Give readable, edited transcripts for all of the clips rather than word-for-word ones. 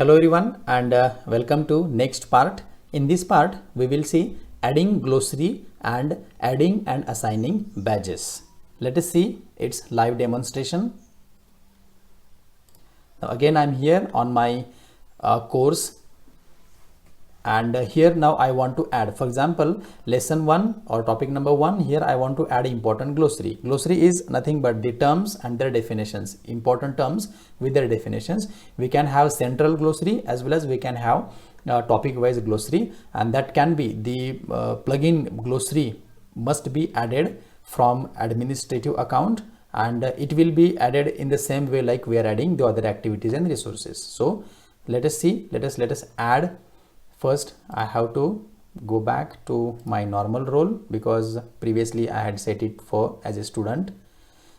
Hello everyone and welcome to next part. In this part we will see adding glossary and adding and assigning badges. Let us see its live demonstration. Now again I am here on my course, and here now I want to add, for example, lesson 1 or topic number 1. Here I want to add important glossary. Glossary is nothing but the terms and their definitions, important terms with their definitions. We can have central glossary as well as we can have topic wise glossary, and that can be the plugin glossary must be added from administrative account, and it will be added in the same way like we are adding the other activities and resources. So let us see, let us add. First I have to go back to my normal role because previously I had set it for as a student.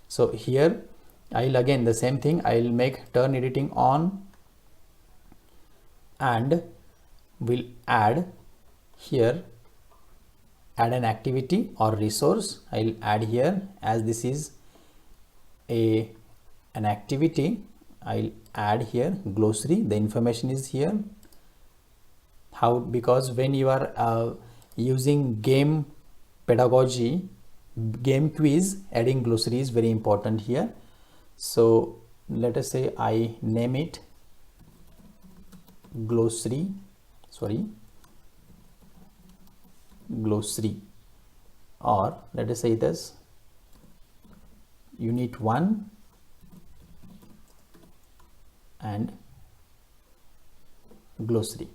So here I'll again the same thing, I'll make turn editing on and will add here, add an activity or resource. I'll add here, as this is an activity, I'll add here glossary. The information is here. How? Because when you are using game pedagogy, game quiz, adding glossary is very important here. So let us say I name it glossary, or let us say it as unit 1 and glossary.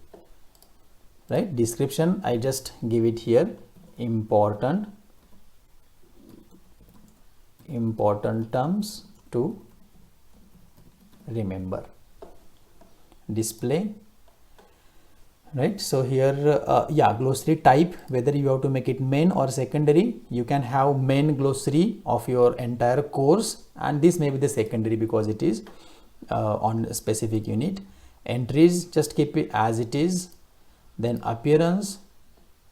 Right, description I just give it here, important terms to remember. Display, right? So here glossary type, whether you have to make it main or secondary. You can have main glossary of your entire course, and this may be the secondary because it is on a specific unit. Entries, just keep it as it is. Then appearance,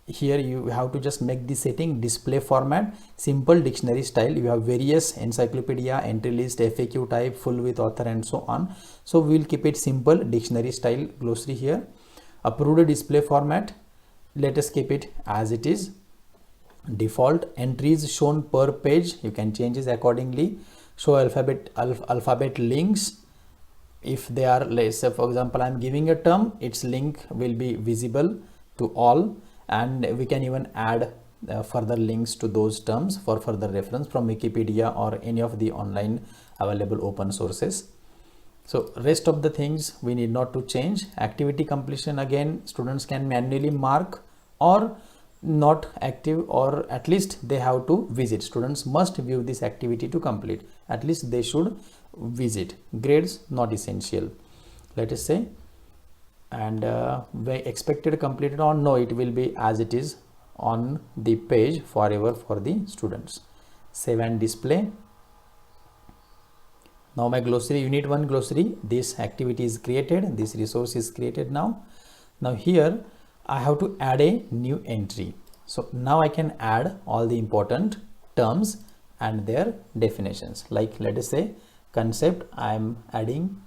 here you have to just make the setting display format, simple dictionary style. You have various encyclopedia, entry list, FAQ type, full with author and so on. So we will keep it simple dictionary style glossary here. Approved display format, let us keep it as it is. Default entries shown per page, you can change this accordingly. Show alphabet links. If they are, let's say for example I am giving a term, its link will be visible to all, and we can even add further links to those terms for further reference from Wikipedia or any of the online available open sources. So rest of the things we need not to change. Activity completion, again students can manually mark or not active, or at least they have to visit. Students must view this activity to complete, at least they should visit. Grades not essential, let us say, and expected completed or no, it will be as it is on the page forever for the students. Save and display. Now my glossary, unit 1 glossary, this activity is created, this resource is created. Now here I have to add a new entry. So now I can add all the important terms and their definitions. Like let us say concept, I am adding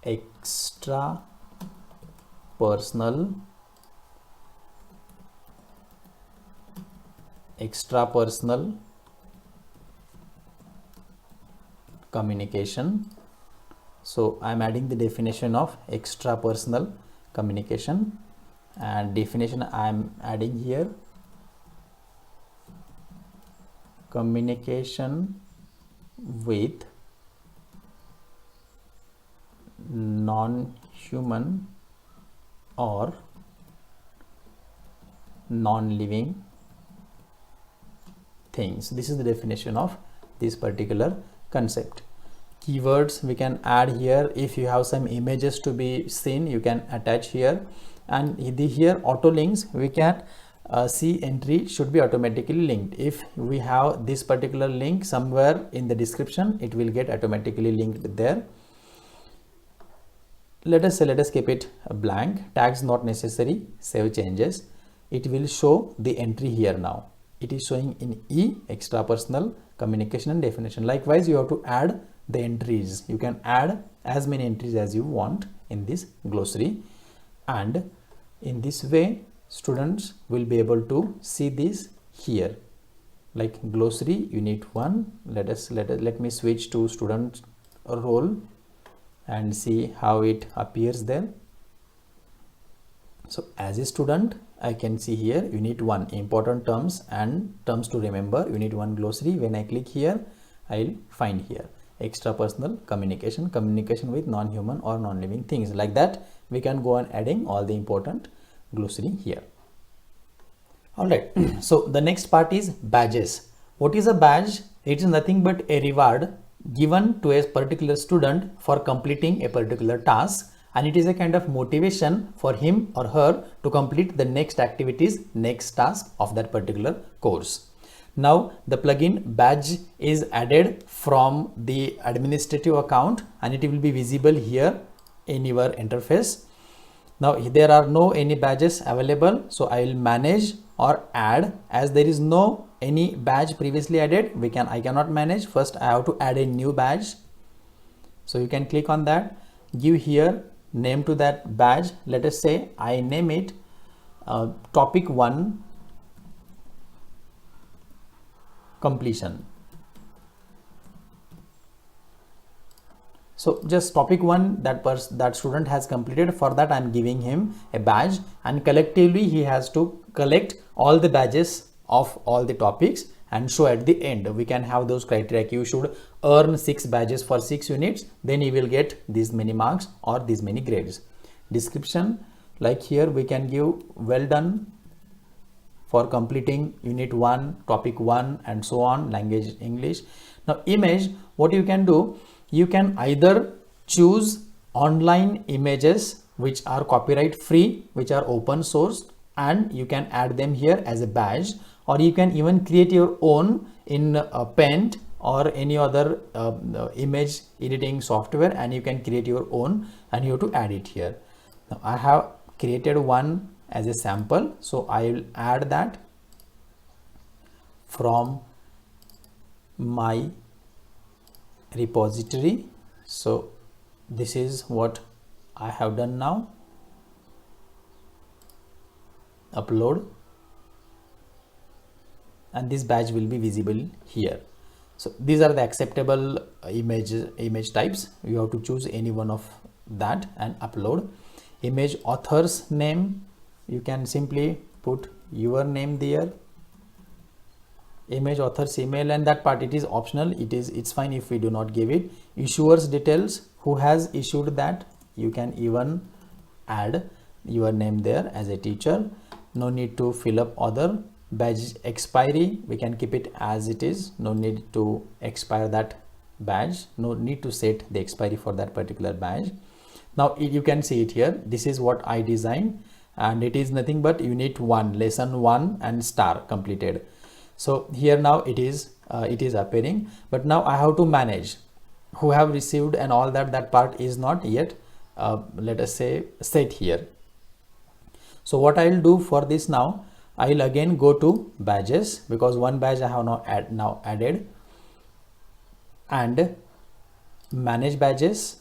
extra personal communication. So I am adding the definition of extra personal communication, and definition I am adding here communication with non-human or non-living things. This is the definition of this particular concept. Keywords we can add here. If you have some images to be seen, you can attach here, and here auto links, we can see entry should be automatically linked. If we have this particular link somewhere in the description, it will get automatically linked there. Let us keep it blank. Tags not necessary. Save changes. It will show the entry here now. it is showing in E, extra personal communication and definition. Likewise, you have to add the entries. You can add as many entries as you want in this glossary, and in this way students will be able to see this here, like glossary unit 1. Let me switch to student role and see how it appears there. So as a student, I can see here unit 1 important terms and terms to remember, unit 1 glossary. When I click here, I'll find here extra personal communication, communication with non-human or non-living things. Like that, we can go on adding all the important glossary here. All right. So the next part is badges. What is a badge? It is nothing but a reward given to a particular student for completing a particular task, and it is a kind of motivation for him or her to complete the next activities, next task of that particular course. Now the plugin badge is added from the administrative account, and it will be visible here in your interface. Now there are no any badges available, so I will manage or add. As there is no any badge previously added, I cannot manage. First I have to add a new badge. So you can click on that, give here name to that badge. Let us say I name it topic 1 completion. So just topic 1 that student has completed, for that I am giving him a badge, and collectively he has to collect all the badges of all the topics and show at the end. We can have those criteria. You should earn 6 badges for 6 units, then you will get these many marks or these many grades. Description, like here we can give well done for completing unit 1, topic 1, and so on, language English. Now image, what you can do, you can either choose online images which are copyright free, which are open source, and you can add them here as a badge, or you can even create your own in Paint or any other image editing software, and you can create your own and you have to add it here. Now I have created one as a sample, so I will add that from my repository. So this is what I have done now. Upload, and this badge will be visible here. So these are the acceptable image types. You have to choose any one of that and upload. Image author's name, you can simply put your name there. Image author's email, and that part it is optional. It's fine if we do not give it. Issuer's details, who has issued that, you can even add your name there as a teacher. No need to fill up other. Badge expiry, we can keep it as it is. No need to expire that badge. No need to set the expiry for that particular badge. Now you can see it here. This is what I designed, and it is nothing but unit 1, lesson 1 and star completed. So here now it is appearing, but now I have to manage who have received and all that. That part is not yet let us say set here. So what I will do for this now, I will again go to badges, because one badge I have now added, and manage badges,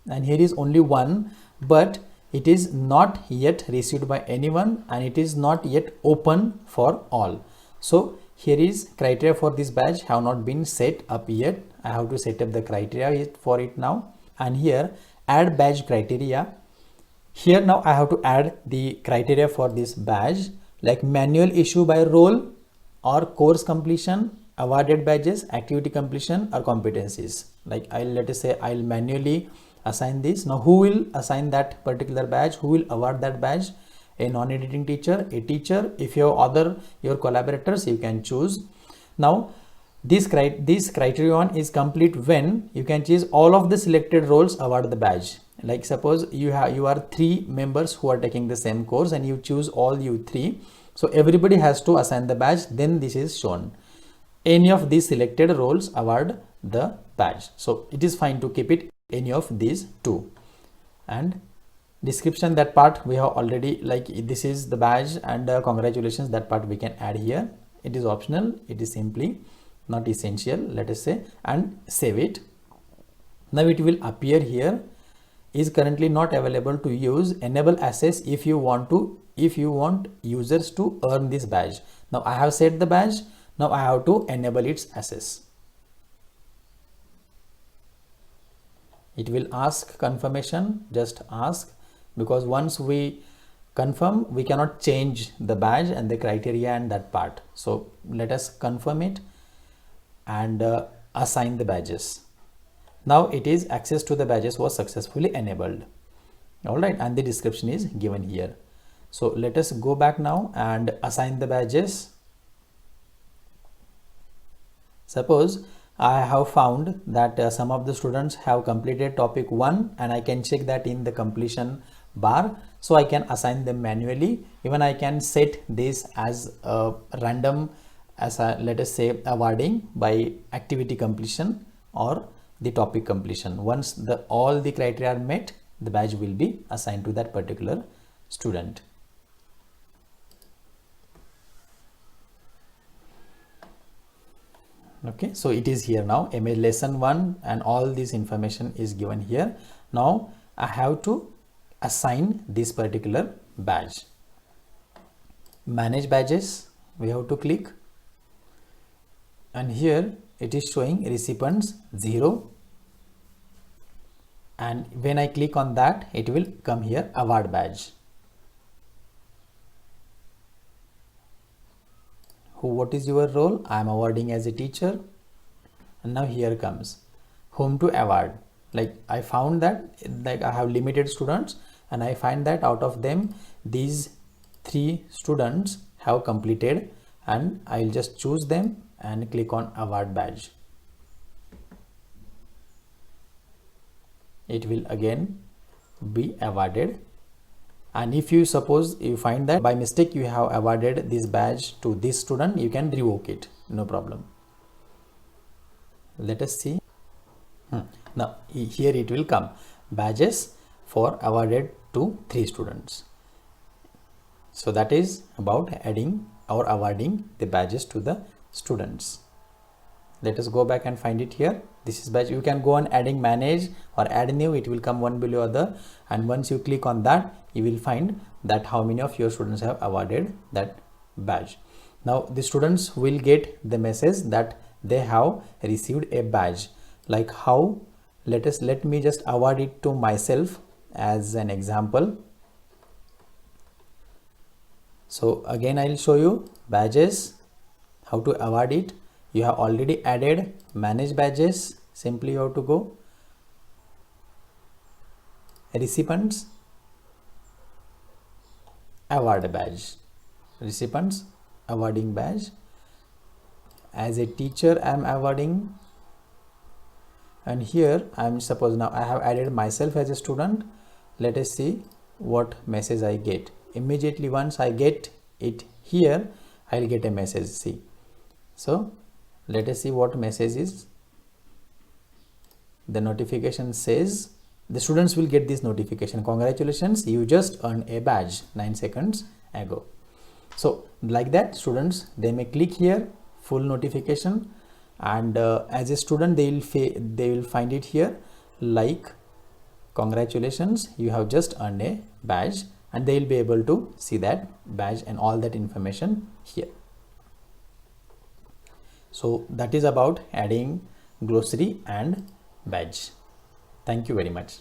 and here is only one, but it is not yet received by anyone and it is not yet open for all. So here is criteria for this badge have not been set up yet. I have to set up the criteria for it now, and here add badge criteria. Here now I have to add the criteria for this badge, like manual issue by role or course completion, awarded badges, activity completion, or competencies. Like let us say I'll manually assign this. Now who will assign that particular badge? Who will award that badge? A non-editing teacher, a teacher. If you have your collaborators, you can choose. Now this criterion is complete when you can choose all of the selected roles award the badge. Like suppose you are 3 members who are taking the same course and you choose all you 3. So everybody has to assign the badge. Then this is shown. Any of these selected roles award the badge. So it is fine to keep it any of these 2, and Description, that part we have already, like this is the badge and congratulations, that part we can add here. It is optional, it is simply not essential, let us say, and save it. Now it will appear here, is currently not available to use, enable access if you want users to earn this badge. Now I have set the badge, now I have to enable its access. It will ask confirmation, just ask, because once we confirm we cannot change the badge and the criteria and that part. So let us confirm it and assign the badges. Now it is access to the badges was successfully enabled. All right, and the description is given here. So let us go back now and assign the badges. Suppose I have found that some of the students have completed topic 1 and I can check that in the completion bar, so I can assign them manually. Even I can set this as a random, as a, let us say, awarding by activity completion or the topic completion. Once all the criteria are met, the badge will be assigned to that particular student. Okay, so it is here now, lesson 1 and all this information is given here. Now I have to assign this particular badge. Manage badges, we have to click, and here it is showing recipients 0, and when I click on that it will come here award badge. What is your role? I am awarding as a teacher. And now here comes whom to award. Like I found that, like I have limited students and I find that out of them these 3 students have completed, and I'll just choose them and click on award badge. It will again be awarded. And if you suppose you find that by mistake you have awarded this badge to this student, you can revoke it, no problem. Let us see. Now here it will come badges for awarded to 3 students. So that is about adding or awarding the badges to the students. Let us go back and find it here. This is badge. You can go on adding, manage or add new, it will come one below other, and once you click on that you will find that how many of your students have awarded that badge. Now the students will get the message that they have received a badge. Like how, let me just award it to myself as an example. So again I'll show you badges, how to award it. You have already added manage badges, simply you have to go recipients, award badge, recipients, awarding badge. As a teacher I am awarding, and here I am, suppose now I have added myself as a student. Let us see what message I get. Immediately once I get it here, I'll get a message, see. So let us see what message is. The notification says, the students will get this notification, congratulations, you just earned a badge 9 seconds ago. So like that, students, they may click here, full notification, and as a student they will find it here like congratulations, you have just earned a badge, and they will be able to see that badge and all that information here. So that is about adding glossary and badge. Thank you very much.